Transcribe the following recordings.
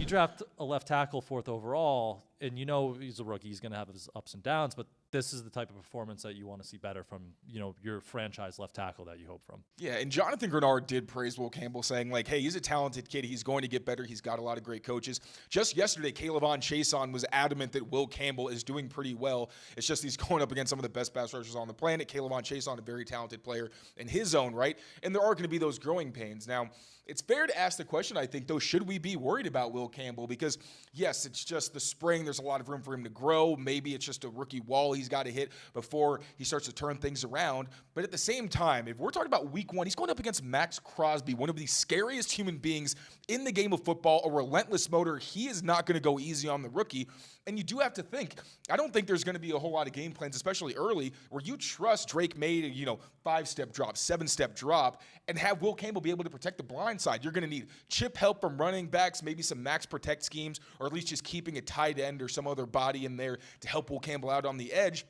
draft a left tackle 4th overall, and you know he's a rookie, he's going to have his ups and downs, but this is the type of performance that you want to see better from, you know, your franchise left tackle that you hope from. Yeah, and Jonathan Grenard did praise Will Campbell, saying, like, hey, he's a talented kid. He's going to get better. He's got a lot of great coaches. Just yesterday, Kayvon Chason was adamant that Will Campbell is doing pretty well. It's just he's going up against some of the best pass rushers on the planet. Kayvon Chason, a very talented player in his own right, and there are going to be those growing pains. Now, it's fair to ask the question, I think, though, should we be worried about Will Campbell? Because, yes, it's just the spring. There's a lot of room for him to grow. Maybe it's just a rookie wall he's got to hit before he starts to turn things around. But at the same time, if we're talking about week 1, he's going up against Max Crosby, one of the scariest human beings in the game of football, a relentless motor. He is not going to go easy on the rookie. And you do have to think, I don't think there's going to be a whole lot of game plans, especially early, where you trust Drake May to, 5-step drop, 7-step drop, and have Will Campbell be able to protect the blind side. You're going to need chip help from running backs, maybe some max protect schemes, or at least just keeping a tight end or some other body in there to help Will Campbell out on the edge.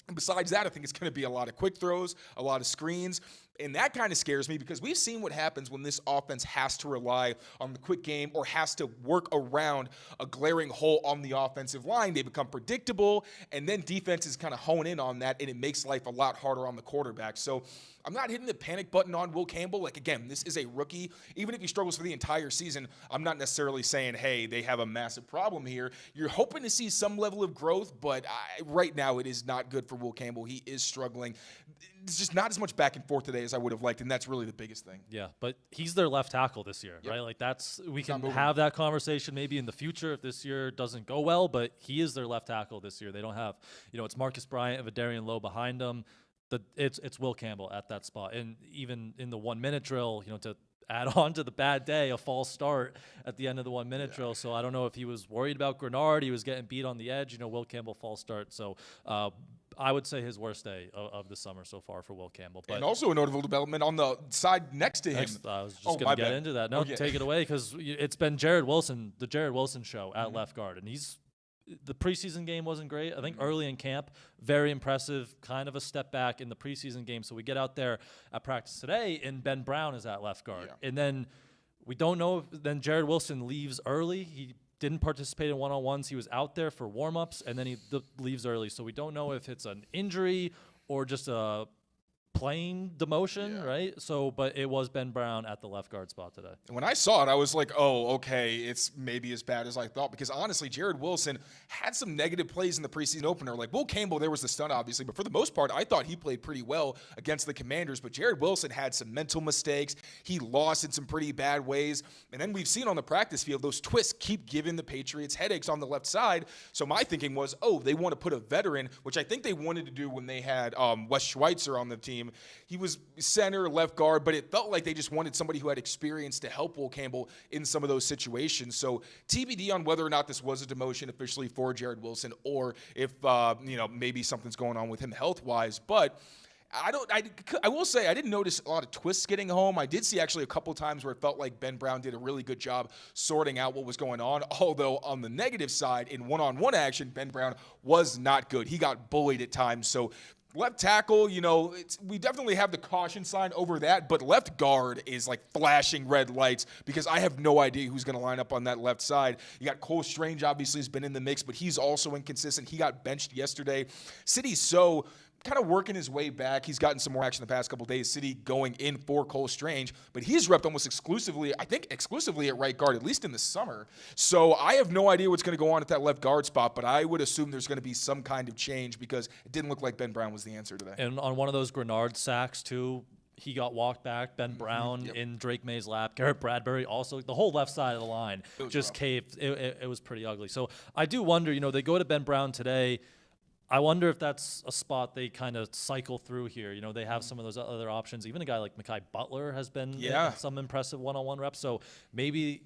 And besides that, I think it's going to be a lot of quick throws, a lot of screens. And that kind of scares me because we've seen what happens when this offense has to rely on the quick game or has to work around a glaring hole on the offensive line. They become predictable, and then defenses kind of hone in on that, and it makes life a lot harder on the quarterback. So I'm not hitting the panic button on Will Campbell. Like, again, this is a rookie. Even if he struggles for the entire season, I'm not necessarily saying, hey, they have a massive problem here. You're hoping to see some level of growth, but right now it is not good for Will Campbell. He is struggling. It's just not as much back and forth today as I would have liked, and that's really the biggest thing. Yeah, but he's their left tackle this year, right? Like, we can have that conversation maybe in the future if this year doesn't go well, but he is their left tackle this year. They don't have, it's Marcus Bryant and Vidarian Lowe behind him. It's Will Campbell at that spot. And even in the 1-minute drill, to add on to the bad day, a false start at the end of the 1-minute drill. So I don't know if he was worried about Grenard. He was getting beat on the edge. Will Campbell false start. So I would say his worst day of the summer so far for Will Campbell. But and also a notable development on the side next to him. I was just going to get into that. No, take it away, because it's been Jared Wilson, the Jared Wilson show at left guard. And the preseason game wasn't great. I think early in camp, very impressive, kind of a step back in the preseason game. So we get out there at practice today, and Ben Brown is at left guard. Yeah. And then we don't know if then Jared Wilson leaves early. He didn't participate in one-on-ones. He was out there for warm-ups, and then he leaves early. So we don't know if it's an injury or just a playing demotion, right? So, but it was Ben Brown at the left guard spot today. And when I saw it, I was like, oh, okay, it's maybe as bad as I thought, because honestly, Jared Wilson had some negative plays in the preseason opener. Like Will Campbell, there was the stunt, obviously, but for the most part, I thought he played pretty well against the Commanders, but Jared Wilson had some mental mistakes. He lost in some pretty bad ways. And then we've seen on the practice field, those twists keep giving the Patriots headaches on the left side. So my thinking was, they want to put a veteran, which I think they wanted to do when they had Wes Schweitzer on the team. He was center, left guard, but it felt like they just wanted somebody who had experience to help Will Campbell in some of those situations. So TBD on whether or not this was a demotion officially for Jared Wilson, or if maybe something's going on with him health-wise. But I will say I didn't notice a lot of twists getting home. I did see actually a couple times where it felt like Ben Brown did a really good job sorting out what was going on. Although on the negative side, in one-on-one action, Ben Brown was not good. He got bullied at times. So left tackle, we definitely have the caution sign over that, but left guard is like flashing red lights, because I have no idea who's going to line up on that left side. You got Cole Strange, obviously, has been in the mix, but he's also inconsistent. He got benched yesterday. City's so kind of working his way back. He's gotten some more action the past couple of days. City going in for Cole Strange, but he's repped almost exclusively at right guard, at least in the summer. So I have no idea what's going to go on at that left guard spot, but I would assume there's going to be some kind of change, because it didn't look like Ben Brown was the answer today. And on one of those Grenard sacks too, he got walked back. Ben Brown in Drake May's lap. Garrett Bradbury also. The whole left side of the line just caved. It was pretty ugly. So I do wonder, they go to Ben Brown today. I wonder if that's a spot they kind of cycle through here. They have some of those other options. Even a guy like Mekhi Butler has been in some impressive one-on-one reps. So maybe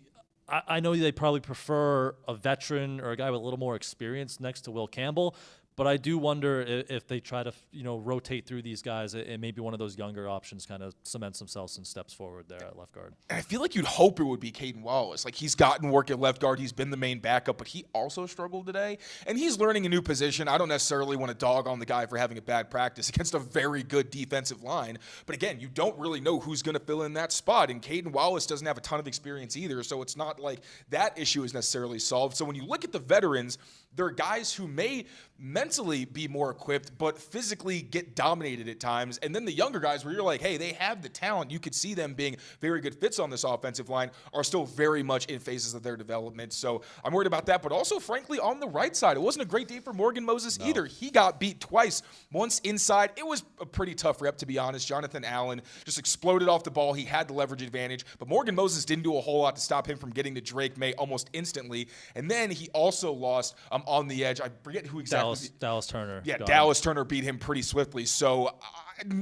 I know they probably prefer a veteran or a guy with a little more experience next to Will Campbell, But I do wonder if they try to, rotate through these guys, and maybe one of those younger options kind of cements themselves and steps forward there at left guard. And I feel like you'd hope it would be Caden Wallace. Like, he's gotten work at left guard. He's been the main backup, but he also struggled today. And he's learning a new position. I don't necessarily want to dog on the guy for having a bad practice against a very good defensive line. But again, you don't really know who's going to fill in that spot. And Caden Wallace doesn't have a ton of experience either. So it's not like that issue is necessarily solved. So when you look at the veterans, there are guys who may mentally be more equipped, but physically get dominated at times. And then the younger guys where you're like, hey, they have the talent. You could see them being very good fits on this offensive line, are still very much in phases of their development. So I'm worried about that. But also, frankly, on the right side, it wasn't a great day for Morgan Moses either. He got beat twice. Once inside, it was a pretty tough rep, to be honest. Jonathan Allen just exploded off the ball. He had the leverage advantage. But Morgan Moses didn't do a whole lot to stop him from getting to Drake May almost instantly. And then he also lost on the edge. I forget who exactly. Dallas Turner. Yeah, Dallas Turner beat him pretty swiftly. So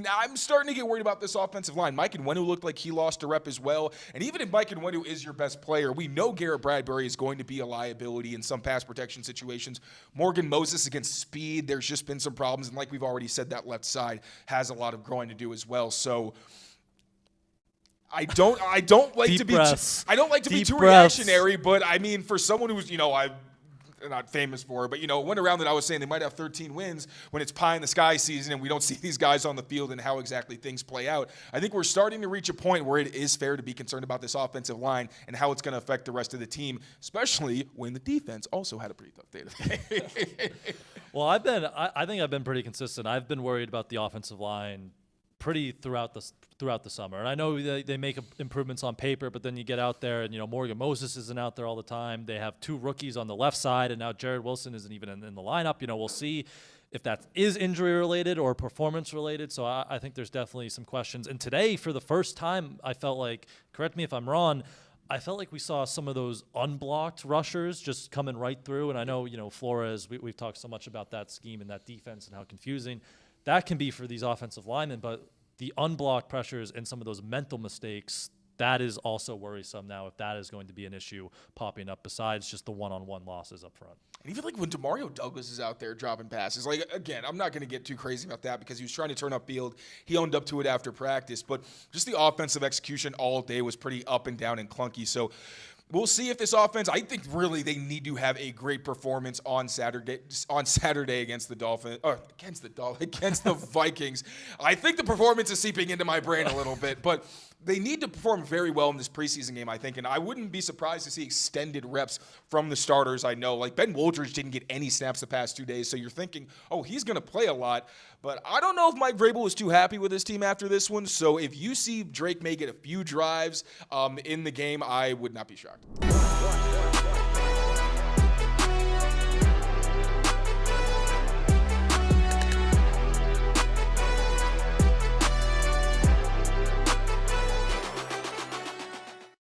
I'm starting to get worried about this offensive line. Mike Nwenu looked like he lost a rep as well. And even if Mike Nwenu is your best player, we know Garrett Bradbury is going to be a liability in some pass protection situations. Morgan Moses against speed, there's just been some problems. And like we've already said, that left side has a lot of growing to do as well. So I don't like to be too reactionary, but I mean, for someone who's, I'm not famous for it, but, went around that I was saying they might have 13 wins when it's pie in the sky season and we don't see these guys on the field and how exactly things play out. I think we're starting to reach a point where it is fair to be concerned about this offensive line and how it's going to affect the rest of the team, especially when the defense also had a pretty tough day today. Well, I think I've been pretty consistent. I've been worried about the offensive line pretty throughout the summer. And I know they make improvements on paper, but then you get out there and, Morgan Moses isn't out there all the time. They have two rookies on the left side, and now Jared Wilson isn't even in the lineup. We'll see if that is injury related or performance related. So I think there's definitely some questions. And today, for the first time, I felt like, correct me if I'm wrong, I felt like we saw some of those unblocked rushers just coming right through. And I know, Flores, we've talked so much about that scheme and that defense and how confusing that can be for these offensive linemen, but the unblocked pressures and some of those mental mistakes, that is also worrisome now if that is going to be an issue popping up besides just the one-on-one losses up front. And even like when Demario Douglas is out there dropping passes, like, again, I'm not going to get too crazy about that because he was trying to turn upfield. He owned up to it after practice, but just the offensive execution all day was pretty up and down and clunky. So we'll see if this offense, I think really they need to have a great performance on Saturday against the Vikings. I think the performance is seeping into my brain a little bit, but they need to perform very well in this preseason game, I think, and I wouldn't be surprised to see extended reps from the starters. I know, like Ben Woldridge didn't get any snaps the past 2 days, so you're thinking, oh, he's going to play a lot, but I don't know if Mike Vrabel is too happy with his team after this one, so if you see Drake May get a few drives in the game, I would not be shocked.